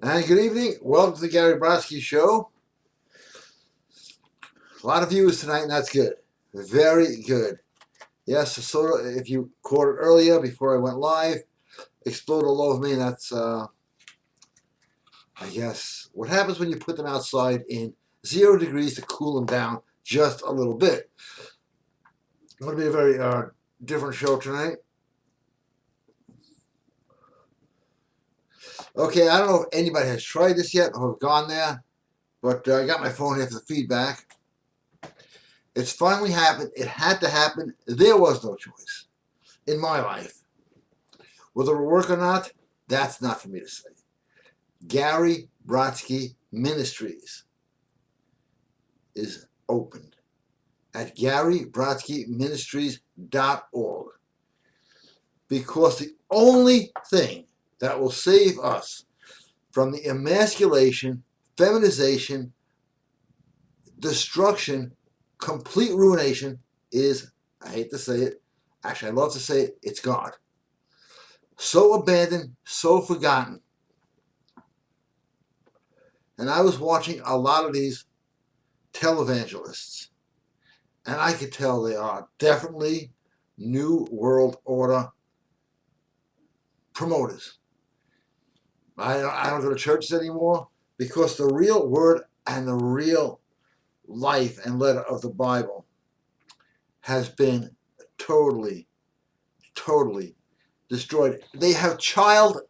And good evening. Welcome to the Gary Brodsky Show. A lot of viewers tonight, and that's good. Very good. Yes, so if you caught it earlier before I went live, explode all over me. And that's, I guess, what happens when you put them outside in 0 degrees to cool them down just a little bit. It's going to be a very different show tonight. Okay, I don't know if anybody has tried this yet or have gone there, but I got my phone here for the feedback. It's finally happened. It had to happen. There was no choice in my life. Whether it'll work or not, that's not for me to say. Gary Brodsky Ministries is opened at GaryBrodskyMinistries.org because the only thing that will save us from the emasculation, feminization, destruction, complete ruination is, I hate to say it, actually I love to say it, it's God. So abandoned, so forgotten. And I was watching a lot of these televangelists, and I could tell they are definitely New World Order promoters. I don't go to churches anymore because the real word and the real life and letter of the Bible has been totally destroyed. They have childed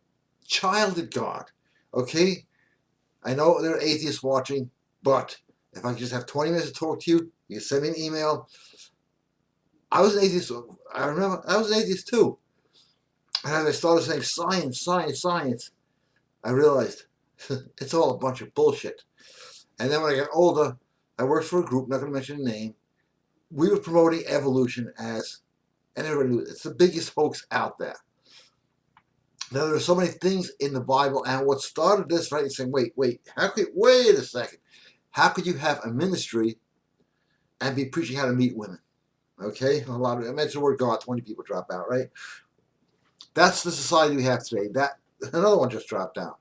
God. Okay? I know there are atheists watching, but if I could just have 20 minutes to talk to you, you can send me an email. I was an atheist. I remember I was an atheist too. And as I started saying science, I realized it's all a bunch of bullshit. And then when I got older, I worked for a group, not going to mention the name. We were promoting evolution as, and everybody knew it's the biggest hoax out there. Now, there are so many things in the Bible, and what started this, right, is saying, wait a second. How could you have a ministry and be preaching how to meet women? Okay? I mentioned the word God, 20 people drop out, right? That's the society we have today. Another one just dropped out.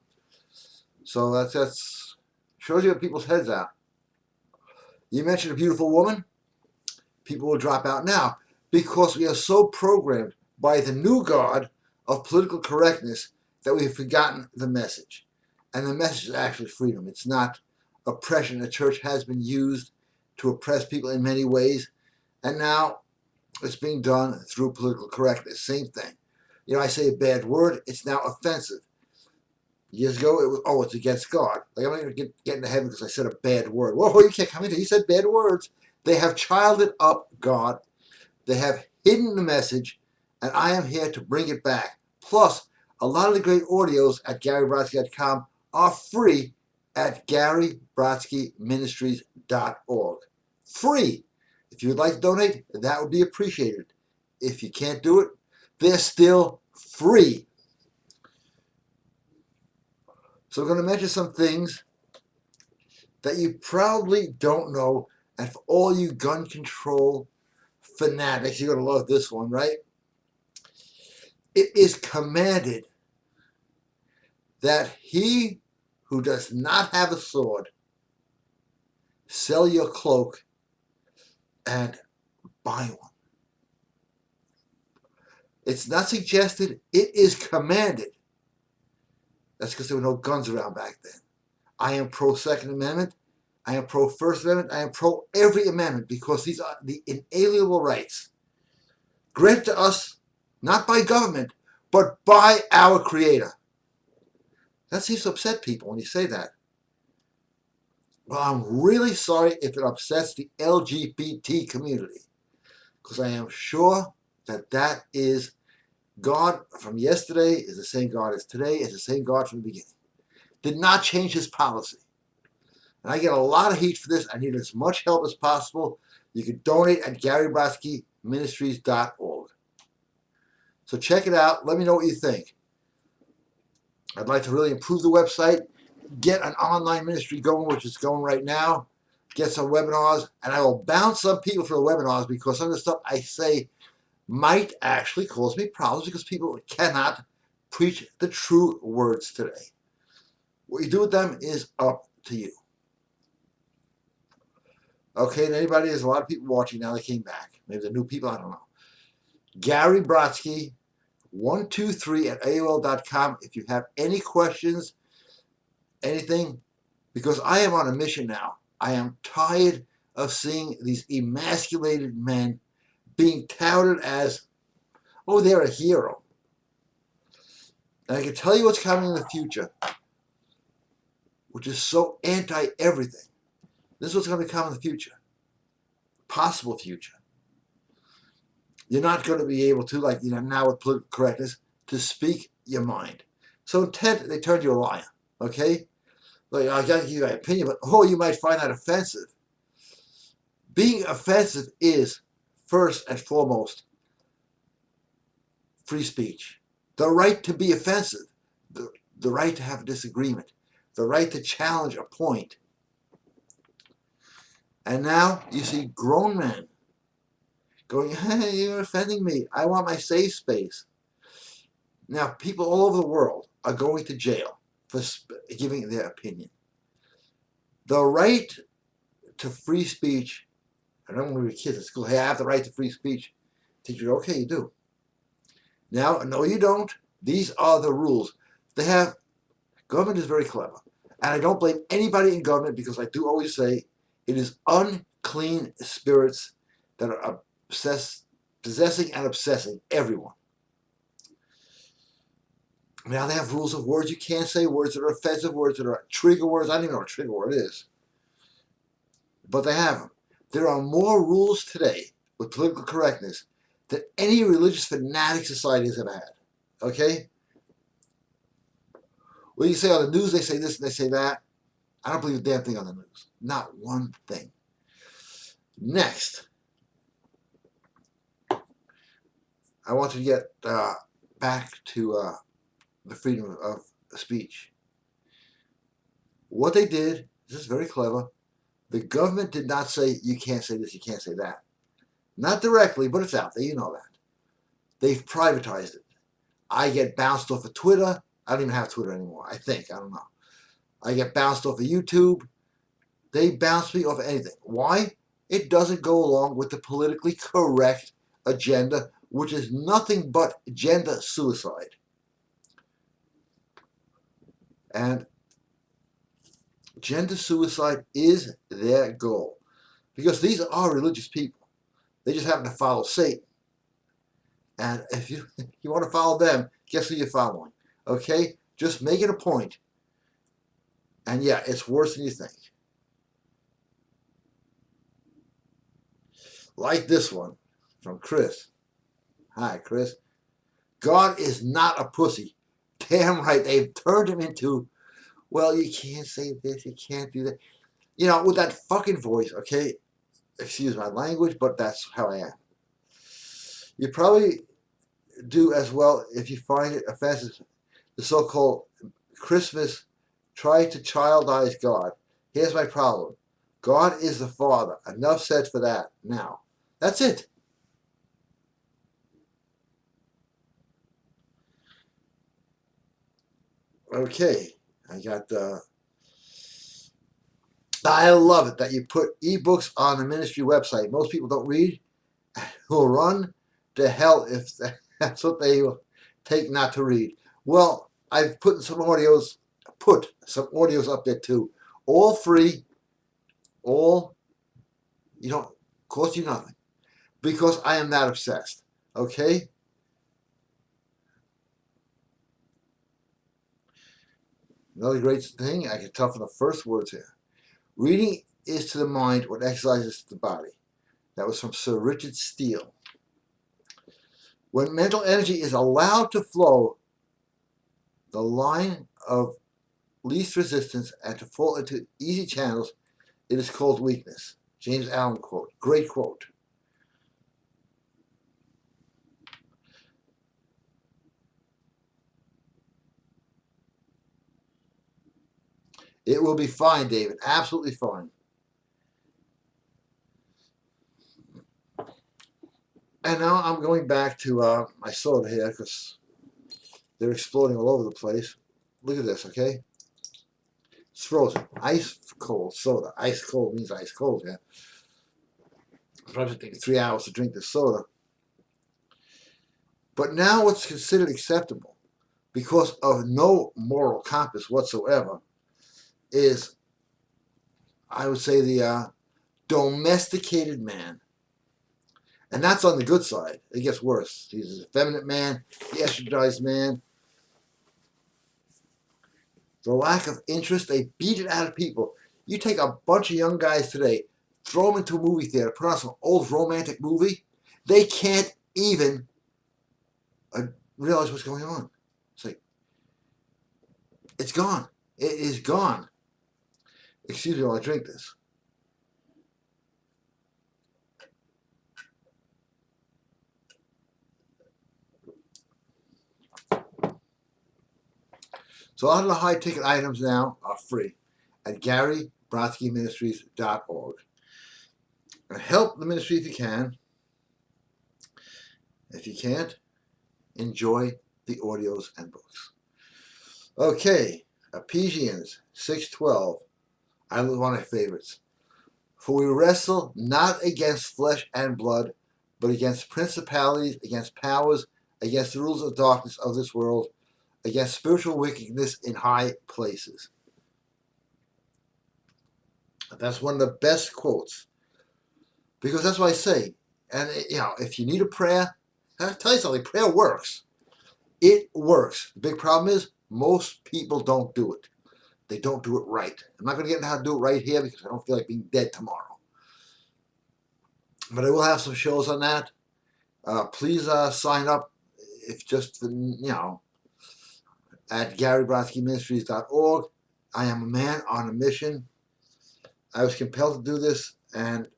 So that's shows you what people's heads are. You mentioned a beautiful woman, people will drop out now because we are so programmed by the new God of political correctness that we have forgotten the message. And the message is actually freedom. It's not oppression. The church has been used to oppress people in many ways, and now it's being done through political correctness. Same thing. You know, I say a bad word, it's now offensive. Years ago, it was, it's against God. Like, I'm not going to get into heaven because I said a bad word. Whoa, you can't come in here. You said bad words. They have childed up God. They have hidden the message, and I am here to bring it back. Plus, a lot of the great audios at GaryBrodsky.com are free at GaryBrodskyMinistries.org. Free. If you would like to donate, that would be appreciated. If you can't do it, they're still free. So we're going to mention some things that you probably don't know, and for all you gun control fanatics, you're going to love this one, right? It is commanded that he who does not have a sword sell your cloak and buy one. It's not suggested, it is commanded. That's because there were no guns around back then. I am pro Second Amendment. I am pro First Amendment. I am pro every amendment because these are the inalienable rights granted to us not by government, but by our Creator. That seems to upset people when you say that. Well, I'm really sorry if it upsets the LGBT community, because I am sure that is God from yesterday is the same God as today, is the same God from the beginning. Did not change his policy. And I get a lot of heat for this. I need as much help as possible. You can donate at GaryBrodskyMinistries.org. So check it out. Let me know what you think. I'd like to really improve the website, get an online ministry going, which is going right now, get some webinars, and I will bounce some people for the webinars because some of the stuff I say might actually cause me problems because people cannot preach the true words today. What you do with them is up to you. Okay, and anybody, there's a lot of people watching now. They came back. Maybe they're new people. I don't know. Gary Brodsky, 123 at AOL.com. If you have any questions, anything, because I am on a mission now. I am tired of seeing these emasculated men being touted as, oh, they're a hero. And I can tell you what's coming in the future, which is so anti-everything. This is what's going to come in the future. Possible future. You're not going to be able to, like, now with political correctness, to speak your mind. So instead, they turned you a liar. Okay? Like, I got to give you my opinion, but you might find that offensive. Being offensive is, first and foremost, free speech. The right to be offensive. The right to have a disagreement. The right to challenge a point. And now you see grown men going, hey, you're offending me. I want my safe space. Now, people all over the world are going to jail for giving their opinion. The right to free speech, I don't want to be kids at school, hey, I have the right to free speech. Teacher, okay, you do. Now, no, you don't. These are the rules. Government is very clever. And I don't blame anybody in government, because I do always say it is unclean spirits that are possessing and obsessing everyone. Now they have rules of words. You can't say words that are offensive, words that are trigger words. I don't even know what a trigger word is. But they have them. There are more rules today with political correctness than any religious fanatic society has ever had. Okay? Well, you say on the news they say this and they say that. I don't believe a damn thing on the news. Not one thing. Next, I want to get back to the freedom of speech. What they did, this is very clever, the government did not say, you can't say this, you can't say that. Not directly, but it's out there, you know that. They've privatized it. I get bounced off of Twitter. I don't even have Twitter anymore, I think. I don't know. I get bounced off of YouTube. They bounce me off of anything. Why? It doesn't go along with the politically correct agenda, which is nothing but gender suicide. And gender suicide is their goal. Because these are religious people. They just happen to follow Satan. And if you want to follow them, guess who you're following? Okay? Just make it a point. And yeah, it's worse than you think. Like this one from Chris. Hi, Chris. God is not a pussy. Damn right. They've turned him into, well, you can't say this, you can't do that. With that fucking voice, okay? Excuse my language, but that's how I am. You probably do as well if you find it offensive. The so-called Christmas try to childize God. Here's my problem. God is the Father. Enough said for that now. That's it. Okay. I love it that you put ebooks on the ministry website. Most people don't read. Who'll run to hell if that's what they take not to read. Well, I've put some audios up there too. All free. Cost you nothing. Because I am that obsessed. Okay? Another great thing I can tell from the first words here. Reading is to the mind what exercise is to the body. That was from Sir Richard Steele. When mental energy is allowed to flow, the line of least resistance, and to fall into easy channels, it is called weakness. James Allen quote. Great quote. It will be fine, David. Absolutely fine. And now I'm going back to my soda here because they're exploding all over the place. Look at this, okay? It's frozen. Ice cold soda. Ice cold means ice cold, yeah. Probably take 3 hours to drink this soda. But now what's considered acceptable, because of no moral compass whatsoever, is, I would say, the domesticated man. And that's on the good side. It gets worse. He's an effeminate man, the estrogized man. The lack of interest, they beat it out of people. You take a bunch of young guys today, throw them into a movie theater, put on some old romantic movie, they can't even realize what's going on. It's like, it's gone. It is gone. Excuse me while I drink this. So a lot of the high ticket items now are free at GaryBrodskyMinistries.org. And help the ministry if you can. If you can't, enjoy the audios and books. Okay, Ephesians 6:12. I love one of my favorites. For we wrestle not against flesh and blood, but against principalities, against powers, against the rulers of darkness of this world, against spiritual wickedness in high places. That's one of the best quotes. Because that's what I say. And, if you need a prayer, I'll tell you something, prayer works. It works. The big problem is most people don't do it. They don't do it right. I'm not going to get into how to do it right here because I don't feel like being dead tomorrow. But I will have some shows on that. Please sign up if just for, at GaryBrodskyMinistries.org. I am a man on a mission. I was compelled to do this, and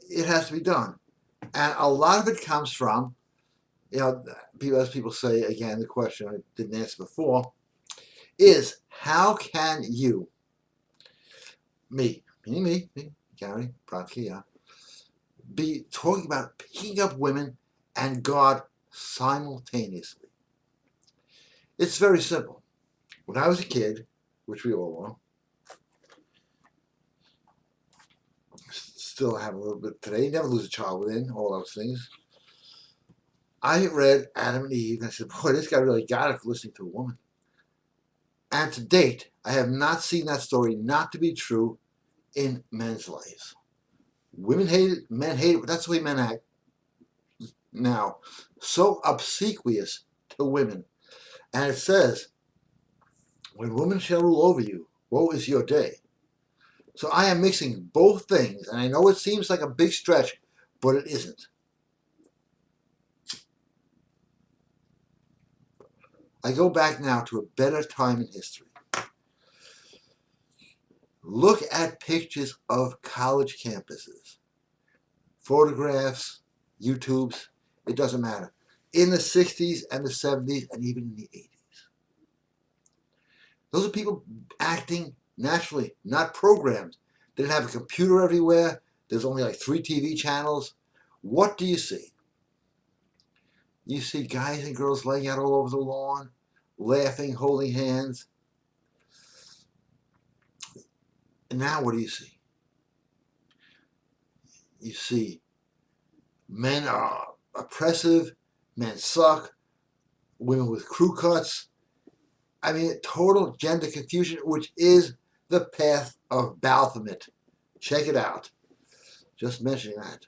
it has to be done. And a lot of it comes from, as people say, again, the question I didn't answer before, is how can you, me, Gary Brodsky, be talking about picking up women and God simultaneously? It's very simple. When I was a kid, which we all were, still have a little bit today, never lose a child within, all those things. I read Adam and Eve and I said, boy, this guy really got it for listening to a woman. And to date, I have not seen that story not to be true in men's lives. Women hate it, men hate it, but that's the way men act now. So obsequious to women. And it says, when women shall rule over you, woe is your day. So I am mixing both things, and I know it seems like a big stretch, but it isn't. I go back now to a better time in history. Look at pictures of college campuses, photographs, YouTubes, it doesn't matter. In the 60s and the 70s and even in the 80s. Those are people acting naturally, not programmed. They didn't have a computer everywhere. There's only like 3 TV channels. What do you see? You see guys and girls laying out all over the lawn, laughing, holding hands. And now what do you see? You see men are oppressive, men suck, women with crew cuts. I mean, total gender confusion, which is the path of Baphomet. Check it out. Just mentioning that.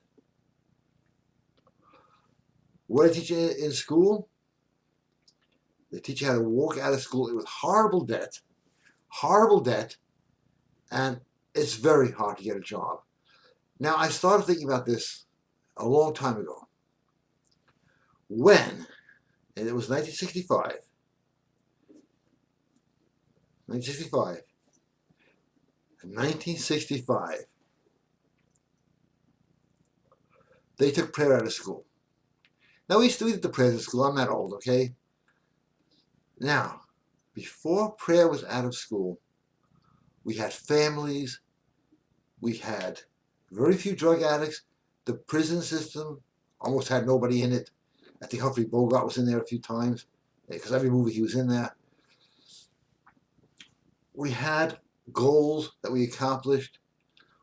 What do they teach you in school? They teach you how to walk out of school with horrible debt, and it's very hard to get a job. Now, I started thinking about this a long time ago. When, and it was 1965, in 1965, they took prayer out of school. Now, we still did the prayers at school. I'm not old, okay? Now, before prayer was out of school, we had families, we had very few drug addicts. The prison system almost had nobody in it. I think Humphrey Bogart was in there a few times. because every movie he was in there. We had goals that we accomplished.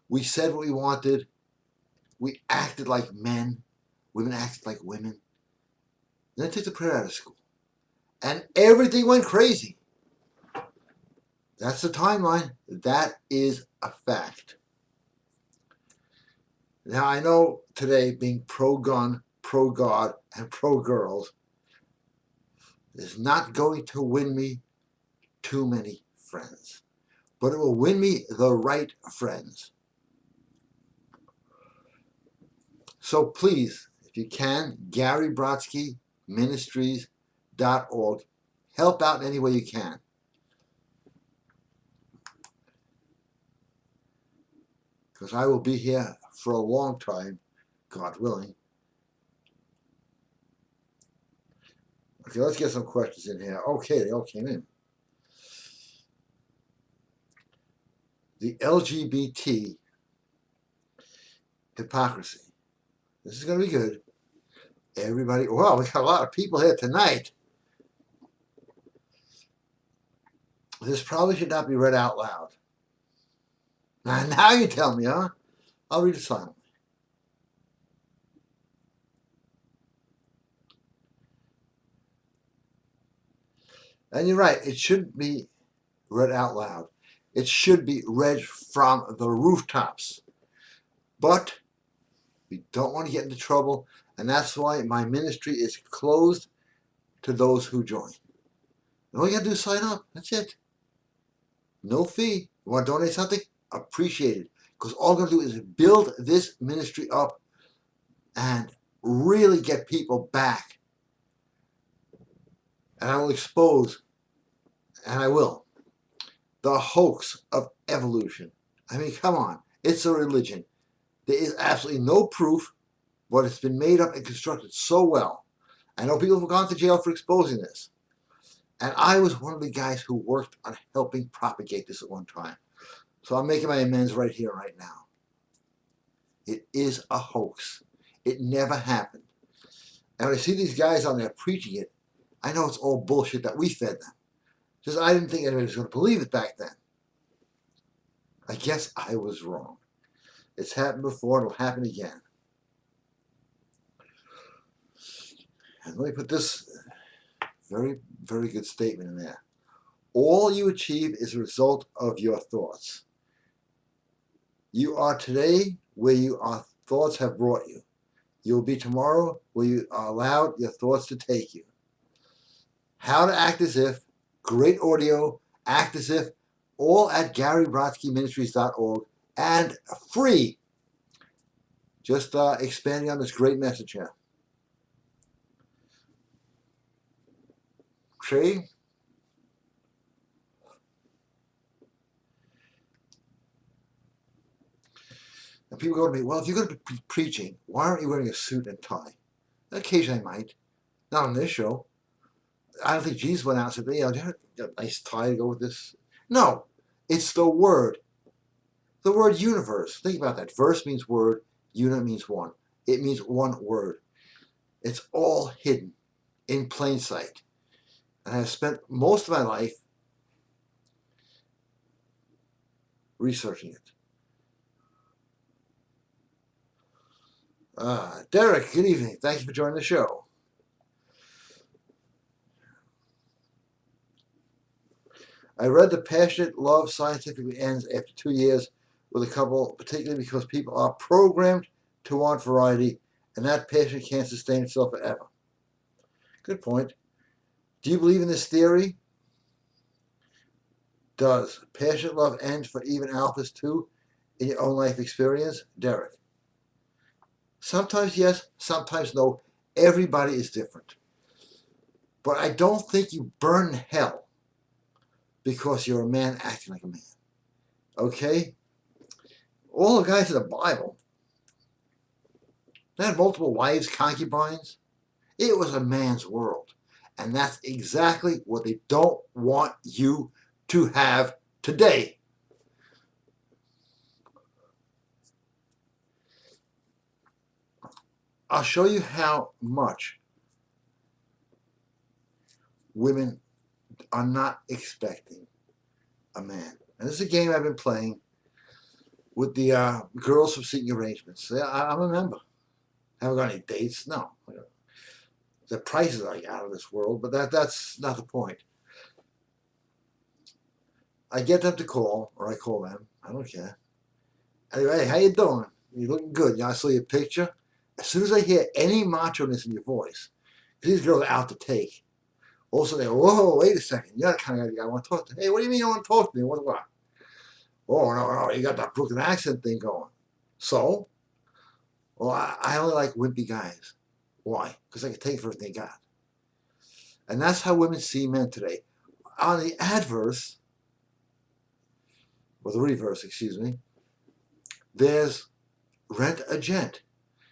We said what we wanted. We acted like men. Women acted like women. Then I took the prayer out of school. And everything went crazy. That's the timeline. That is a fact. Now, I know today being pro-gun, pro-God, and pro-girls is not going to win me too many friends. But it will win me the right friends. So please, if you can, Gary Brodsky Ministries.org. Help out in any way you can. Because I will be here for a long time, God willing. Okay, let's get some questions in here. Okay, they all came in. The LGBT hypocrisy. This is going to be good. Everybody, wow, we got a lot of people here tonight. This probably should not be read out loud. Now you tell me, huh? I'll read it silently. And you're right, it shouldn't be read out loud. It should be read from the rooftops. But we don't want to get into trouble, and that's why my ministry is closed to those who join. And all you got to do is sign up. That's it. No fee. You want to donate something? Appreciate it. Because all I'm going to do is build this ministry up and really get people back. And I will expose, and I will, the hoax of evolution. I mean, come on. It's a religion. There is absolutely no proof, but it's been made up and constructed so well. I know people have gone to jail for exposing this. And I was one of the guys who worked on helping propagate this at one time. So I'm making my amends right here, right now. It is a hoax. It never happened. And when I see these guys on there preaching it, I know it's all bullshit that we fed them. Just I didn't think anybody was going to believe it back then. I guess I was wrong. It's happened before and it'll happen again. And let me put this very, very good statement in there. All you achieve is a result of your thoughts. You are today where your thoughts have brought you. You will be tomorrow where you are allowed your thoughts to take you. How to act as if, great audio, act as if, all at GaryBrodskyMinistries.org and free. Just expanding on this great message here. See? And people go to me, well, if you're going to be preaching, why aren't you wearing a suit and tie? Occasionally I might. Not on this show. I don't think Jesus went out and said, you know, a nice tie to go with this. No, it's the word. The word universe. Think about that. Verse means word. Unit means one. It means one word. It's all hidden in plain sight. And I've spent most of my life researching it. Derek, good evening. Thank you for joining the show. I read The Passionate Love Scientifically Ends after 2 years with a couple, particularly because people are programmed to want variety, and that passion can't sustain itself forever. Good point. Do you believe in this theory? Does passionate love end for even alphas too in your own life experience? Derek. Sometimes yes, sometimes no. Everybody is different. But I don't think you burn in hell because you're a man acting like a man. Okay? All the guys in the Bible, they had multiple wives, concubines. It was a man's world. And that's exactly what they don't want you to have today. I'll show you how much women are not expecting a man. And this is a game I've been playing with the girls from Seeking Arrangements. I'm a member. Haven't got any dates. No. The prices are like out of this world, but that's not the point. I get them to call, or I call them. I don't care. Anyway, hey, how you doing? You looking good. I saw your picture. As soon as I hear any macho-ness in your voice, these girls are out to take. Also, they go, whoa, wait a second. You're the kind of guy I want to talk to. Hey, what do you mean you want to talk to me? What? Oh, no, you got that Brooklyn accent thing going. So? Well, I only like wimpy guys. Why? Because I can take everything they got. And that's how women see men today. On the adverse, or the reverse, excuse me, there's rent a gent.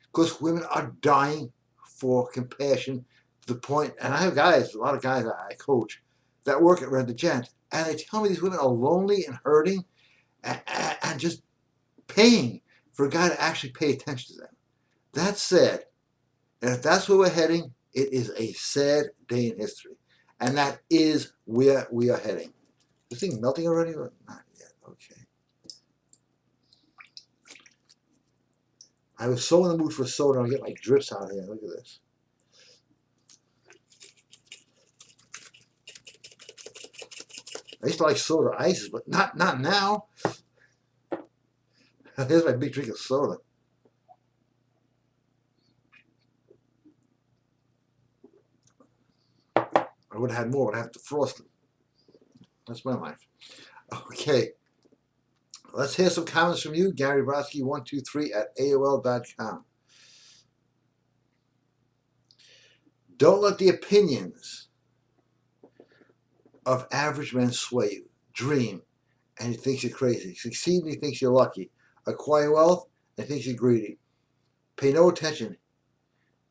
Because women are dying for compassion to the point, and I have guys, a lot of guys I coach that work at Rent a Gent, and they tell me these women are lonely and hurting and just paying for a guy to actually pay attention to them. That's sad. And if that's where we're heading, it is a sad day in history. And that is where we are heading. This thing melting already? Or not yet. Okay. I was so in the mood for soda, I get like drips out here. Look at this. I used to like soda ices, but not now. Here's my big drink of soda. I would have had more, but I have to frost them. That's my life. Okay. Let's hear some comments from you, Gary Brodsky 123 at AOL.com. Don't let the opinions of average men sway you. Dream, and he thinks you're crazy. Succeed, and he thinks you're lucky. Acquire wealth, and he thinks you're greedy. Pay no attention.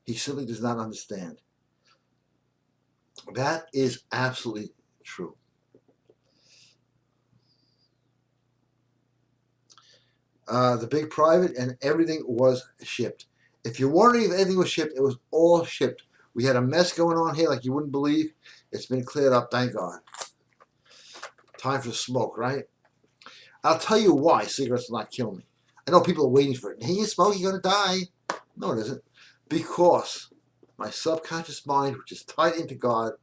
He simply does not understand. That is absolutely true. The big private, and everything was shipped. If you're wondering if anything was shipped, it was all shipped. We had a mess going on here like you wouldn't believe. It's been cleared up, thank God. Time for smoke, right? I'll tell you why cigarettes will not kill me. I know people are waiting for it. Hey, you smoke, you're going to die. No, it isn't. Because my subconscious mind, which is tied into God,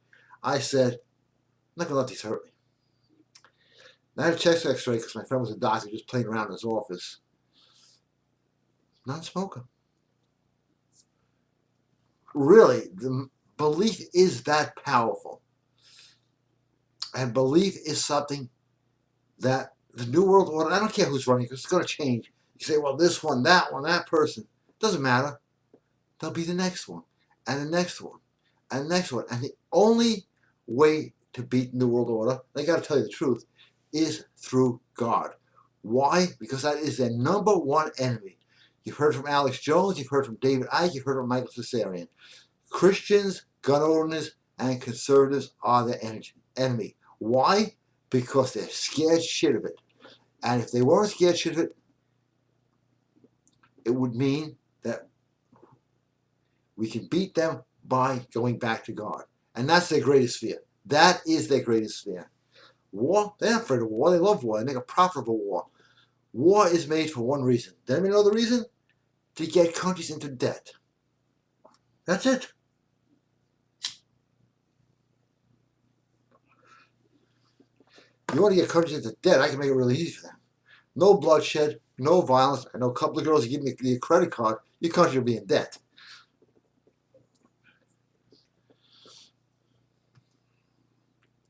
I said, I'm not going to let these hurt me. And I had a chest x-ray because my friend was a doctor just playing around in his office. Non-smoker. Really, the belief is that powerful. And belief is something that the New World Order, I don't care who's running, because it's going to change. You say, well, this one, that person. Doesn't matter. There'll be the next one, and the next one, and the next one. And the only way to beat the New World Order, I got to tell you the truth, is through God. Why? Because that is their number one enemy. You've heard from Alex Jones, you've heard from David Icke, you've heard from Michael Cesarian. Christians, gun owners, and conservatives are their enemy. Why? Because they're scared shit of it. And if they weren't scared shit of it, it would mean that we can beat them by going back to God. And that's their greatest fear. That is their greatest fear. War, they're not afraid of war. They love war. They make a profit of war. War is made for one reason. Does anybody know the reason? To get countries into debt. That's it. You want to get countries into debt, I can make it really easy for them. No bloodshed, no violence. I know a couple of girls who give me a credit card, your country will be in debt.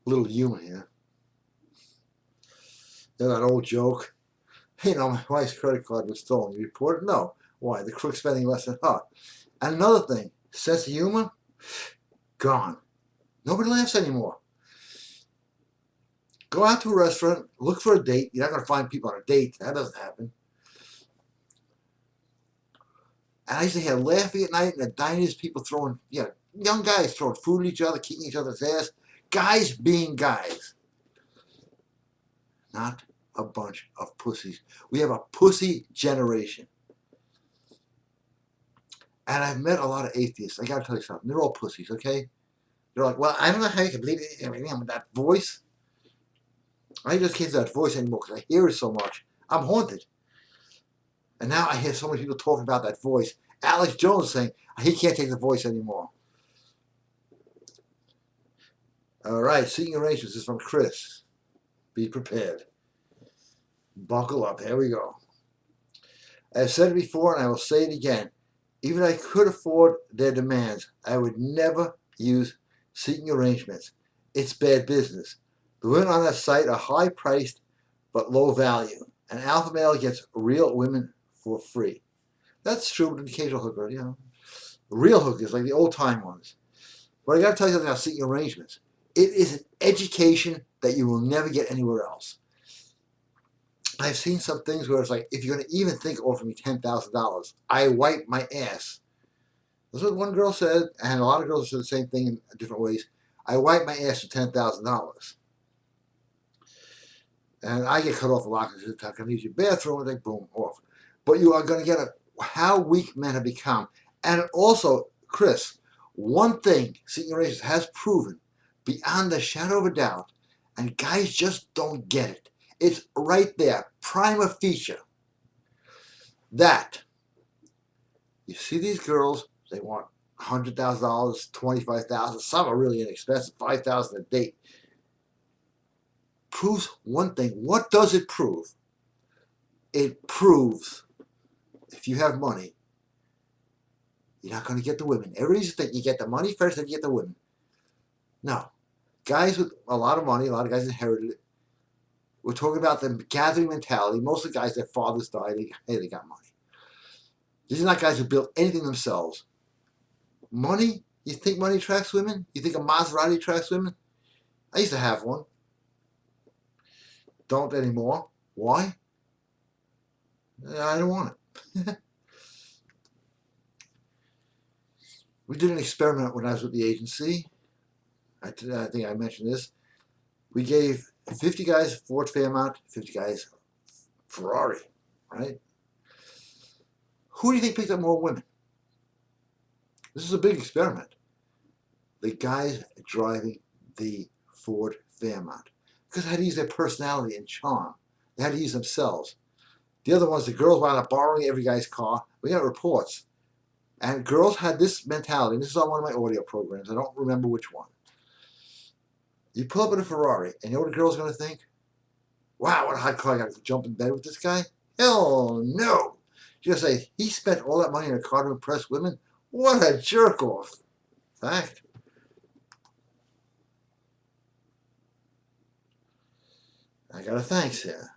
A little humor here. You know that old joke? You know, my wife's credit card was stolen. You report it? No. Why? The crook's spending less than her. And another thing, sense of humor, gone. Nobody laughs anymore. Go out to a restaurant, look for a date. You're not going to find people on a date. That doesn't happen. And I used to hear laughing at night in the diners, people throwing, young guys throwing food at each other, kicking each other's ass. Guys being guys. Not a bunch of pussies. We have a pussy generation. And I've met a lot of atheists. I got to tell you something. They're all pussies, okay? They're like, well, I don't know how you can believe everything with that voice. I just can't do that voice anymore because I hear it so much. I'm haunted. And now I hear so many people talking about that voice. Alex Jones saying he can't take the voice anymore. All right, seeking arrangements is from Chris. Be prepared. Buckle up. Here we go. I've said it before and I will say it again. Even if I could afford their demands, I would never use seeking arrangements. It's bad business. The women on that site are high priced but low value. An alpha male gets real women for free. That's true with an occasional hooker, you know. Real hookers, like the old time ones. But I got to tell you something about seeking arrangements. It is an education that you will never get anywhere else. I've seen some things where it's like, if you're going to even think of offering me $10,000, I wipe my ass. That's what one girl said, and a lot of girls said the same thing in different ways. I wipe my ass for $10,000. And I get cut off a lot because I can use your bathroom, and then boom, off. But you are going to get how weak men have become. And also, Chris, one thing seeking arrangements has proven beyond the shadow of a doubt, and guys just don't get it. It's right there, prima facie, that you see these girls, they want $100,000, $25,000, some are really inexpensive, $5,000 a date. Proves one thing. What does it prove? It proves if you have money, you're not going to get the women. Everybody used to think you get the money first, then you get the women. No. Guys with a lot of money, a lot of guys inherited it. We're talking about the gathering mentality. Most of the guys, their fathers died. They got money. These are not guys who built anything themselves. Money? You think money attracts women? You think a Maserati attracts women? I used to have one. Don't anymore. Why? I don't want it. We did an experiment when I was with the agency. I think I mentioned this. We gave 50 guys Ford Fairmont, 50 guys Ferrari, right? Who do you think picked up more women? This is a big experiment. The guys driving the Ford Fairmont. Because they had to use their personality and charm. They had to use themselves. The other ones, the girls wound up borrowing every guy's car. We got reports. And girls had this mentality. And this is on one of my audio programs. I don't remember which one. You pull up in a Ferrari, and you know what a girl's going to think? Wow, what a hot car. I got to jump in bed with this guy? Hell no. She's going to say, he spent all that money on a car to impress women? What a jerk off. Fact. I got a thanks here.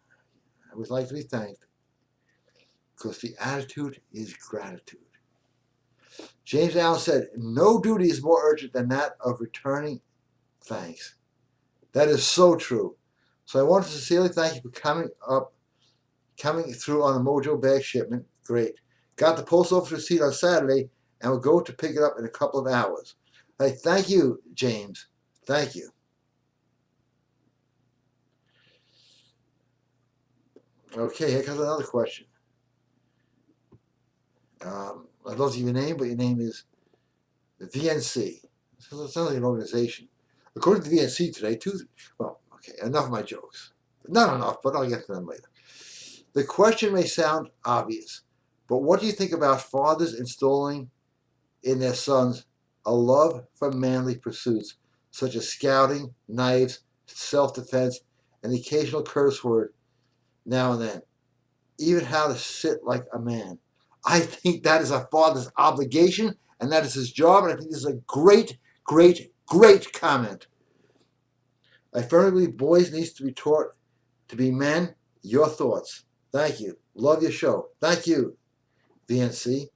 I would like to be thanked because the attitude is gratitude. James Allen said, no duty is more urgent than that of returning thanks. That is so true. So I want to sincerely thank you for coming through on the Mojo bag shipment. Great. Got the post office receipt on Saturday and will go to pick it up in a couple of hours. Hey, thank you, James. Thank you. Okay, here comes another question. I don't see your name, but your name is VNC. So it sounds like an organization. According to VNC today, okay, enough of my jokes. Not enough, but I'll get to them later. The question may sound obvious, but what do you think about fathers installing in their sons a love for manly pursuits, such as scouting, knives, self-defense, and the occasional curse word now and then? Even how to sit like a man. I think that is a father's obligation, and that is his job, and I think this is a great, great, great comment. I firmly believe boys need to be taught to be men. Your thoughts. Thank you. Love your show. Thank you, VNC.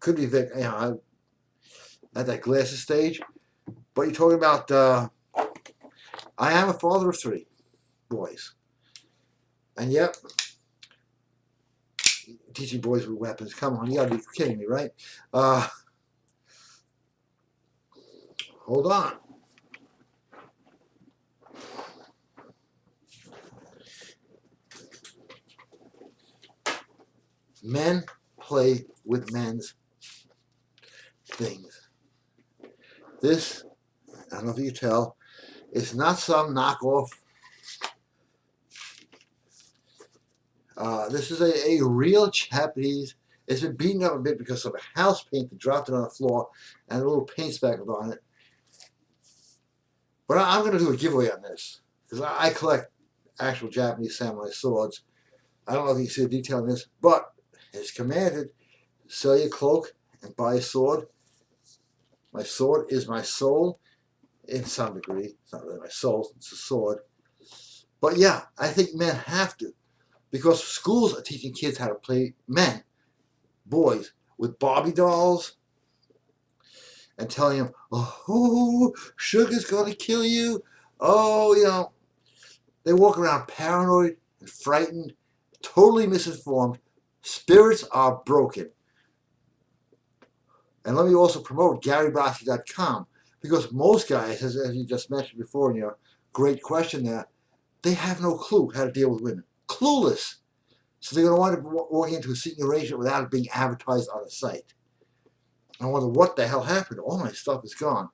Could be Vic, at that glasses stage. But you're talking about, I am a father of 3 boys. And yep, teaching boys with weapons. Come on, you gotta be kidding me, right? Hold on. Men play with men's things. This, I don't know if you can tell. It's not some knockoff. This is a real Japanese. It's been beaten up a bit because of a house paint that dropped it on the floor and a little paint speckled on it. But I'm going to do a giveaway on this because I collect actual Japanese samurai swords. I don't know if you can see the detail in this, but it's commanded, sell your cloak and buy a sword. My sword is my soul in some degree. It's not really my soul, it's a sword. But yeah, I think men have to, because schools are teaching kids how to play, men, boys, with Barbie dolls and telling them, oh, sugar's going to kill you. Oh, you know, they walk around paranoid and frightened, totally misinformed. Spirits are broken. And let me also promote GaryBrodsky.com, because most guys, as you just mentioned before in your great question there, they have no clue how to deal with women. Clueless. So they're going to wind up walking into a seeking arrangement without it being advertised on a site. I wonder what the hell happened. All my stuff is gone.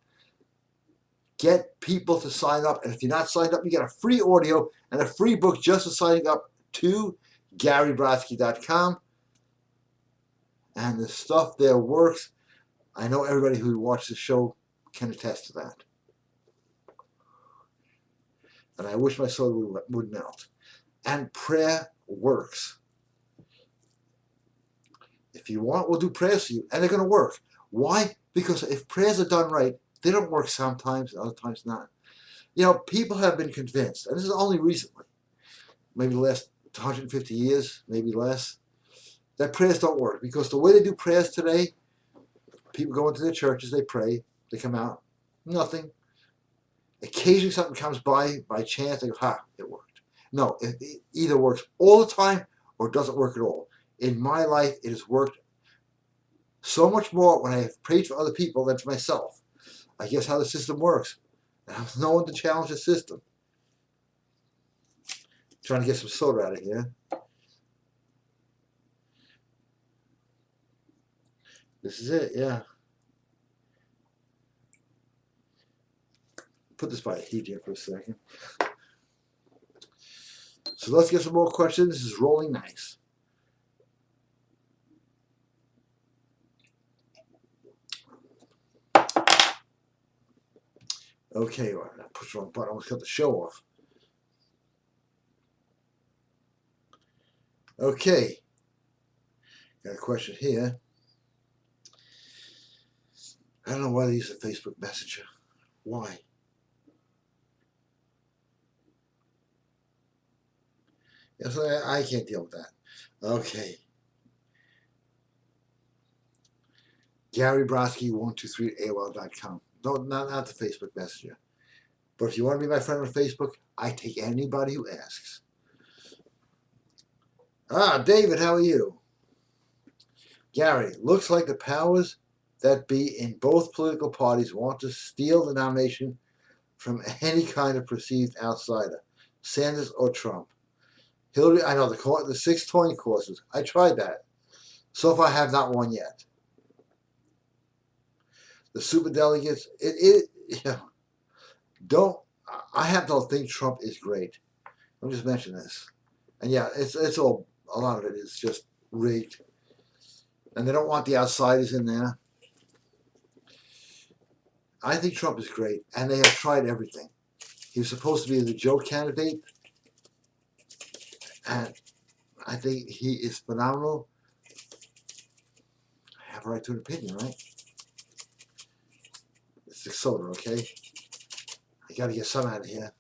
Get people to sign up. And if you're not signed up, you get a free audio and a free book just for signing up to GaryBrodsky.com. And the stuff there works. I know everybody who watched the show can attest to that. And I wish my soul would melt. And prayer works. If you want, we'll do prayers for you. And they're going to work. Why? Because if prayers are done right, they don't work sometimes, other times not. You know, people have been convinced, and this is only recently, maybe the last 150 years, maybe less, that prayers don't work. Because the way they do prayers today, people go into their churches, they pray, they come out, nothing. Occasionally something comes by chance, they go, ha, it worked. No, it either works all the time or it doesn't work at all. In my life, it has worked so much more when I have prayed for other people than for myself. I guess how the system works. I have no one to challenge the system. Trying to get some soda out of here. This is it, yeah. Put this by the heat here for a second. So let's get some more questions. This is rolling nice. Okay, well, I pushed the wrong button. I almost cut the show off. Okay. Got a question here. I don't know why they use a Facebook Messenger. Why? Yes, I can't deal with that. Okay. GaryBrodsky123AOL.com. No, not the Facebook Messenger. But if you want to be my friend on Facebook, I take anybody who asks. David, how are you? Gary, looks like the powers that be in both political parties want to steal the nomination from any kind of perceived outsider, Sanders or Trump. Hillary, I know the 620 courses. I tried that. So far, I have not won yet. The superdelegates, I happen to think Trump is great. Let me just mention this. And yeah, it's all, a lot of it is just rigged. And they don't want the outsiders in there. I think Trump is great, and they have tried everything. He was supposed to be the joke candidate, and I think he is phenomenal. I have a right to an opinion, right? It's the soda, okay? I gotta get some out of here.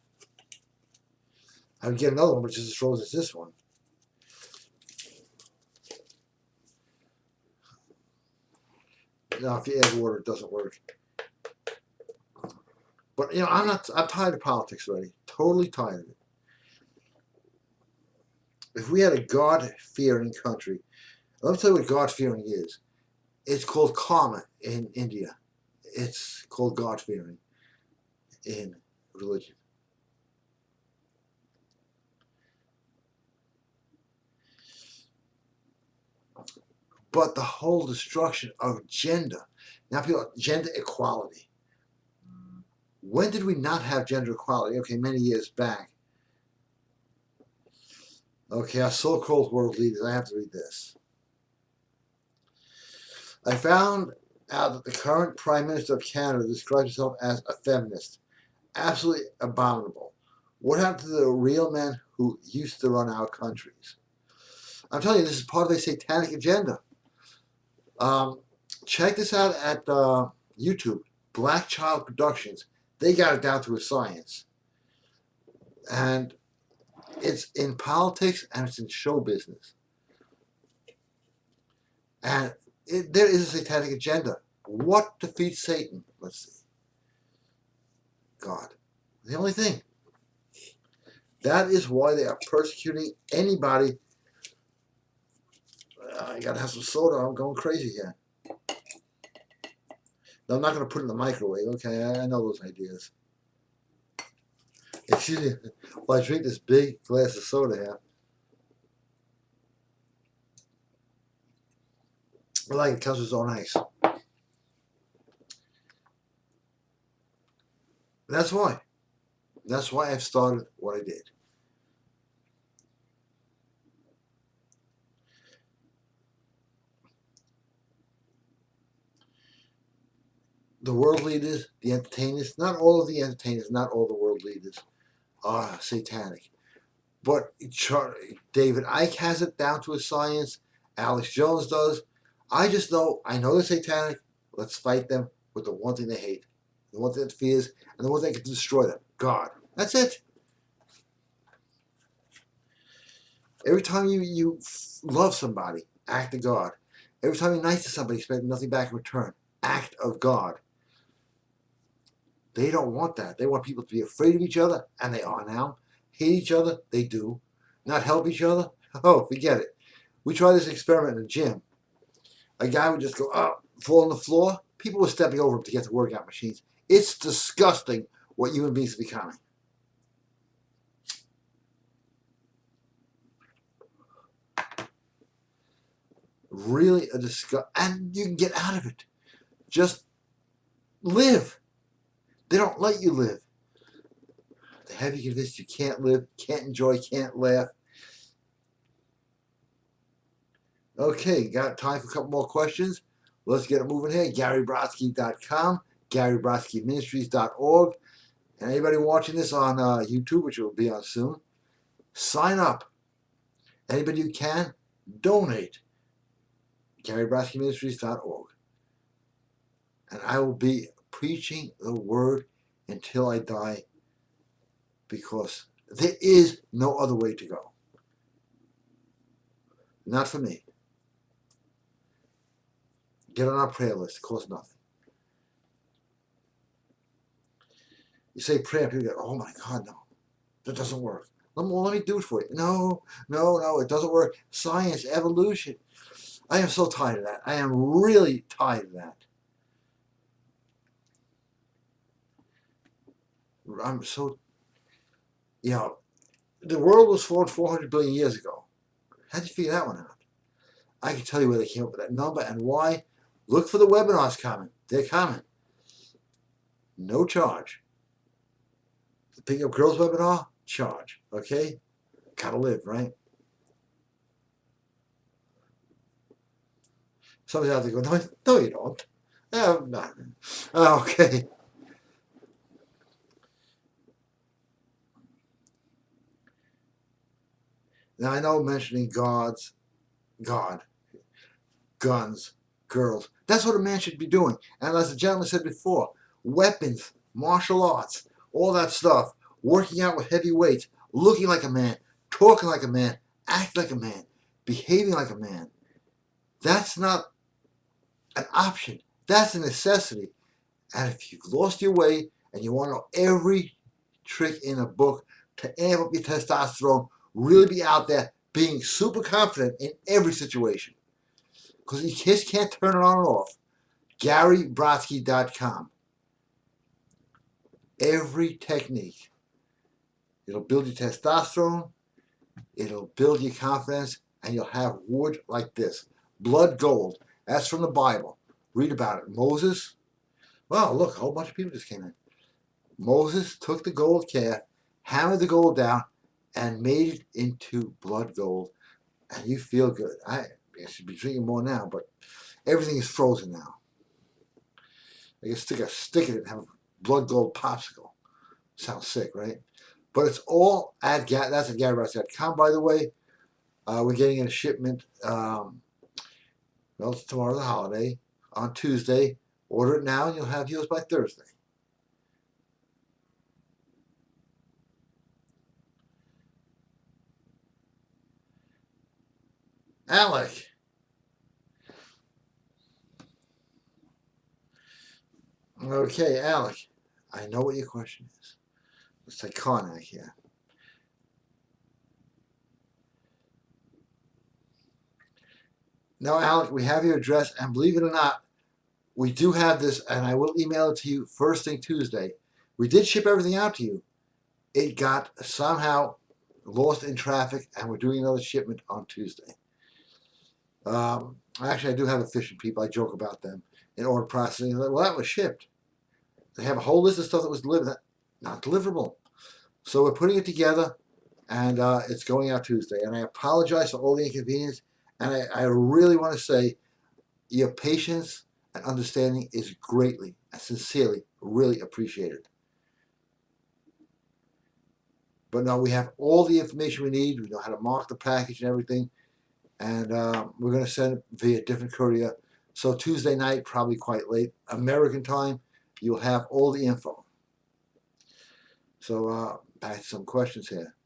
I would get another one, which is as frozen as this one. Now, if you add water, it doesn't work. But, you know, I'm tired of politics already. Totally tired of it. If we had a God-fearing country, let me tell you what God-fearing is. It's called karma in India. It's called God-fearing in religion. But the whole destruction of gender, now people, gender equality. When did we not have gender equality? Okay, many years back. Okay, our so-called world leaders. I have to read this. I found out that the current Prime Minister of Canada describes himself as a feminist. Absolutely abominable. What happened to the real men who used to run our countries? I'm telling you, this is part of a satanic agenda. Check this out at YouTube. Black Child Productions. They got it down to a science. And it's in politics and it's in show business. And there is a satanic agenda. What defeats Satan? Let's see. God. The only thing. That is why they are persecuting anybody. I gotta have some soda. I'm going crazy here. No, I'm not gonna put it in the microwave. Okay, I know those ideas. Excuse me. Well, I drink this big glass of soda here. I like it. Comes with its own ice. That's why. That's why I've started what I did. The world leaders, the entertainers, not all of the entertainers, not all the world leaders are satanic. But David Icke has it down to a science. Alex Jones does. I know they're satanic. Let's fight them with the one thing they hate, the one thing that fears, and the one thing that can destroy them. God. That's it. Every time you love somebody, act of God. Every time you're nice to somebody, expect nothing back in return. Act of God. They don't want that. They want people to be afraid of each other, and they are now. Hate each other, they do. Not help each other? Oh, forget it. We tried this experiment in the gym. A guy would just go up, fall on the floor. People were stepping over him to get to workout machines. It's disgusting what human beings are becoming. Really a disgust. And you can get out of it. Just live. They don't let you live. They have you convinced you can't live, can't enjoy, can't laugh. Okay, got time for a couple more questions. Let's get it moving here. GaryBrodsky.com, GaryBrodskyMinistries.org. And anybody watching this on YouTube, which will be on soon, sign up. Anybody who can, donate. GaryBrodskyMinistries.org. And I will be preaching the word until I die, because there is no other way to go. Not for me. Get on our prayer list. It costs nothing. You say prayer, people go, oh my God, no. That doesn't work. Let me do it for you. No, it doesn't work. Science, evolution. I am so tired of that. I am really tired of that. I'm so, the world was formed 400 billion years ago. How'd you figure that one out? I can tell you where they came up with that number and why. Look for the webinars coming. They're coming. No charge. The Picking Up Girls webinar, charge. Okay? Gotta live, right? Somebody's out there going, no, you don't. No. Okay. Now I know mentioning God, guns, girls. That's what a man should be doing. And as the gentleman said before, weapons, martial arts, all that stuff, working out with heavy weights, looking like a man, talking like a man, acting like a man, behaving like a man. That's not an option. That's a necessity. And if you've lost your way and you want to know every trick in a book to amp up your testosterone, really be out there being super confident in every situation, because you just can't turn it on and off. GaryBrodsky.com. Every technique. It'll build your testosterone, it'll build your confidence, and you'll have wood like this. Blood gold. That's from the Bible. Read about it. Moses. Wow, look, a whole bunch of people just came in. Moses took the gold calf, hammered the gold down, and made it into blood gold. And you feel good. I should be drinking more now, but everything is frozen now. I can stick a stick in it and have a blood gold popsicle. Sounds sick, right? But it's all at that's at GaryBrodsky.com, by the way. We're getting in a shipment. Well, it's tomorrow, the holiday. On Tuesday, order it now, and you'll have yours by Thursday. Alec. Okay, Alec. I know what your question is. It's like Karnak here. Now, Alec, we have your address, and believe it or not, we do have this, and I will email it to you first thing Tuesday. We did ship everything out to you. It got somehow lost in traffic, and we're doing another shipment on Tuesday. Actually, I do have efficient people. I joke about them in order processing. Well, that was shipped. They have a whole list of stuff that was delivered, not deliverable. So we're putting it together, and it's going out Tuesday. And I apologize for all the inconvenience. And I really want to say your patience and understanding is greatly and sincerely really appreciated. But no, we have all the information we need. We know how to mark the package and everything. And we're going to send it via different courier. So Tuesday night, probably quite late, American time, you'll have all the info. So back to some questions here.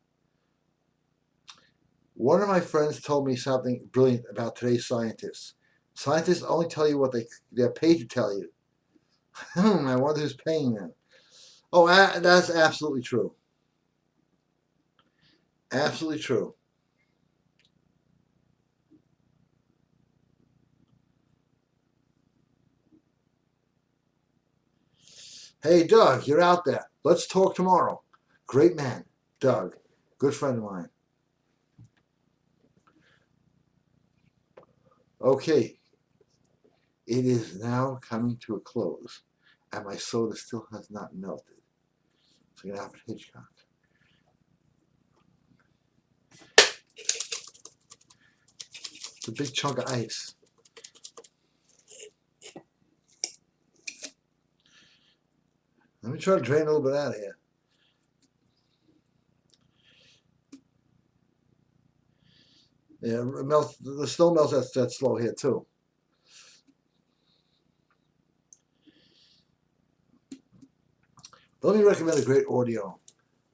One of my friends told me something brilliant about today's scientists. Scientists only tell you what they're paid to tell you. I wonder who's paying them. Oh, that's absolutely true. Absolutely true. Hey, Doug, you're out there. Let's talk tomorrow. Great man, Doug. Good friend of mine. Okay, it is now coming to a close, and my soda still has not melted. So you're going to have to Hitchcock. It's a big chunk of ice. Let me try to drain a little bit out of here. Yeah, it melts, the snow melts that slow here too. But let me recommend a great audio,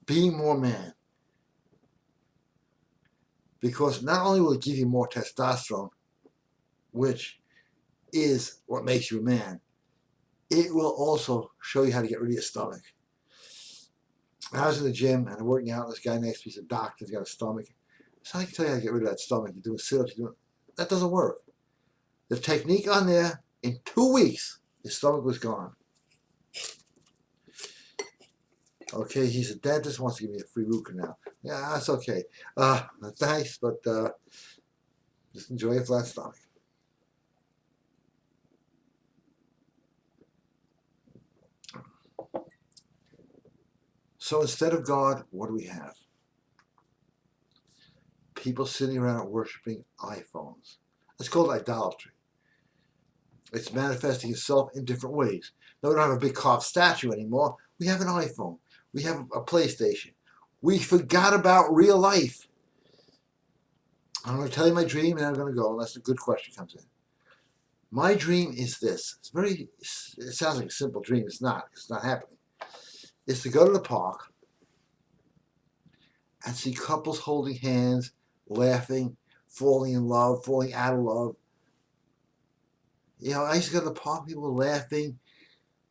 Being More Man. Because not only will it give you more testosterone, which is what makes you a man, it will also show you how to get rid of your stomach. I was in the gym and I'm working out, and this guy next to me, he's a doctor, he's got a stomach. So I can tell you how to get rid of that stomach. You're doing sit-ups, that doesn't work. The technique on there, in 2 weeks, his stomach was gone. Okay, he's a dentist, wants to give me a free root canal. Yeah, that's okay. Thanks, but just enjoy a flat stomach. So instead of God, what do we have? People sitting around worshiping iPhones. It's called idolatry. It's manifesting itself in different ways. No, we don't have a big carved statue anymore. We have an iPhone. We have a PlayStation. We forgot about real life. I'm going to tell you my dream, and I'm going to go unless a good question comes in. My dream is this. It sounds like a simple dream. It's not. It's not happening. It's to go to the park and see couples holding hands, laughing, falling in love, falling out of love. I used to go to the park, people were laughing.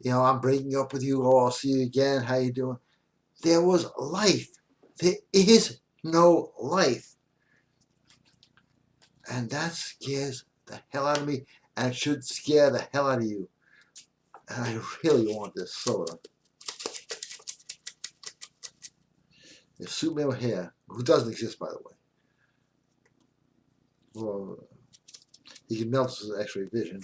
I'm breaking up with you. Oh, I'll see you again. How you doing? There was life. There is no life. And that scares the hell out of me, and it should scare the hell out of you. And I really want this soda. If Superman here, who doesn't exist, by the way, well, he can melt us with X-ray vision.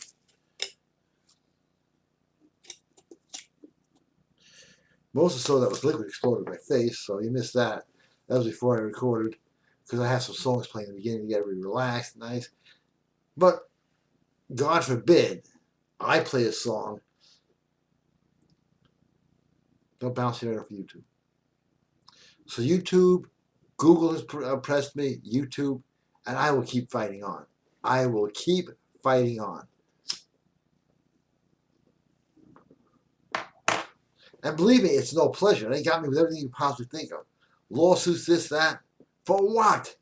Most of the soda that was liquid exploded in my face, so you missed that. That was before I recorded, because I have some songs playing in the beginning to get everybody relaxed, nice. But God forbid I play a song. Don't bounce it right off YouTube. So YouTube, Google has pressed me, YouTube, and I will keep fighting on. I will keep fighting on. And believe me, it's no pleasure. They got me with everything you possibly think of. Lawsuits, this, that. For what?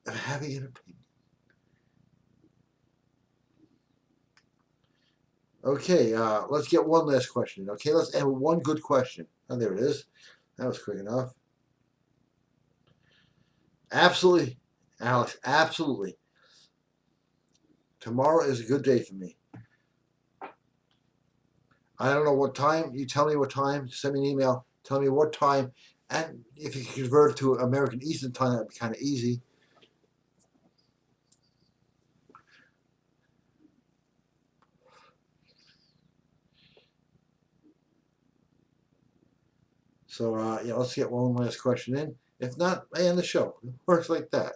I'm having an opinion. Okay, let's get one last question. Okay, let's end with one good question. Oh, there it is. That was quick enough. Absolutely, Alex, absolutely. Tomorrow is a good day for me. I don't know what time. You tell me what time. Send me an email. Tell me what time. And if you convert it to American Eastern Time, that'd be kind of easy. So, let's get one last question in. If not, I end the show. It works like that.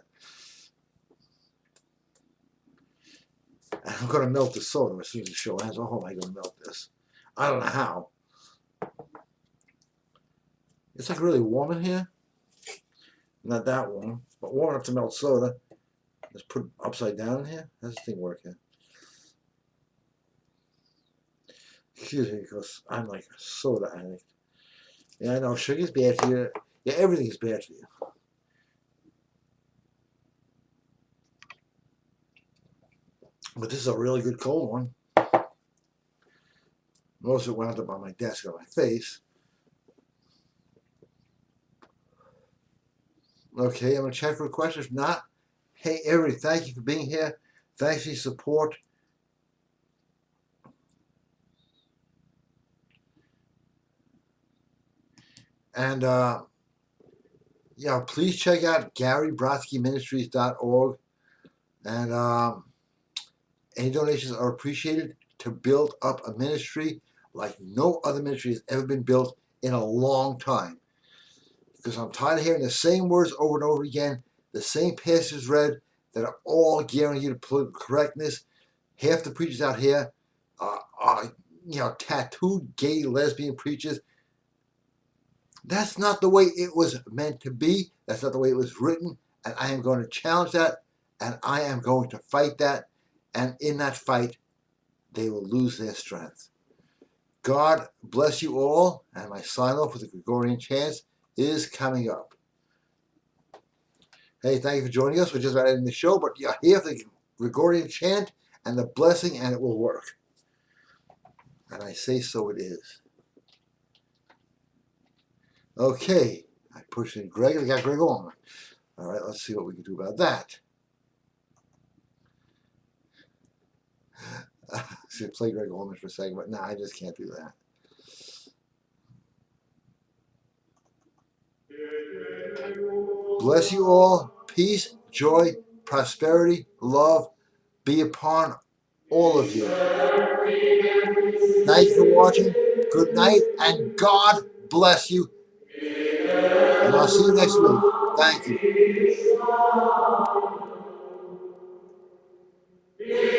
And I'm going to melt the soda as soon as the show ends. Oh, how am I going to melt this? I don't know how. It's like really warm in here. Not that warm, but warm enough to melt soda. Let's put it upside down in here. How's this thing work here? Excuse me, because I'm like a soda addict. Yeah, I know sugar's bad for you. Yeah, everything is bad for you. But this is a really good cold one. Most of it wound up on my desk on my face. Okay, I'm going to check for a question. If not, hey, everybody, thank you for being here. Thanks for your support. And, please check out GaryBrodskyMinistries.org. And any donations are appreciated to build up a ministry like no other ministry has ever been built in a long time. Because I'm tired of hearing the same words over and over again, the same passages read that are all guaranteed to political correctness. Half the preachers out here are tattooed gay lesbian preachers. That's not the way it was meant to be. That's not the way it was written. And I am going to challenge that. And I am going to fight that. And in that fight, they will lose their strength. God bless you all. And my sign off with the Gregorian chants is coming up. Hey, thank you for joining us. We're just about ending the show, but you're here for the Gregorian chant and the blessing, and it will work. And I say so it is. Okay, I pushed in Greg. I got Greg on. All right, let's see what we can do about that. Should play Greg Allman for a second, but no, I just can't do that. Bless you all. Peace, joy, prosperity, love be upon all of you. Thank you for watching. Good night, and God bless you. And I'll see you next week. Thank you.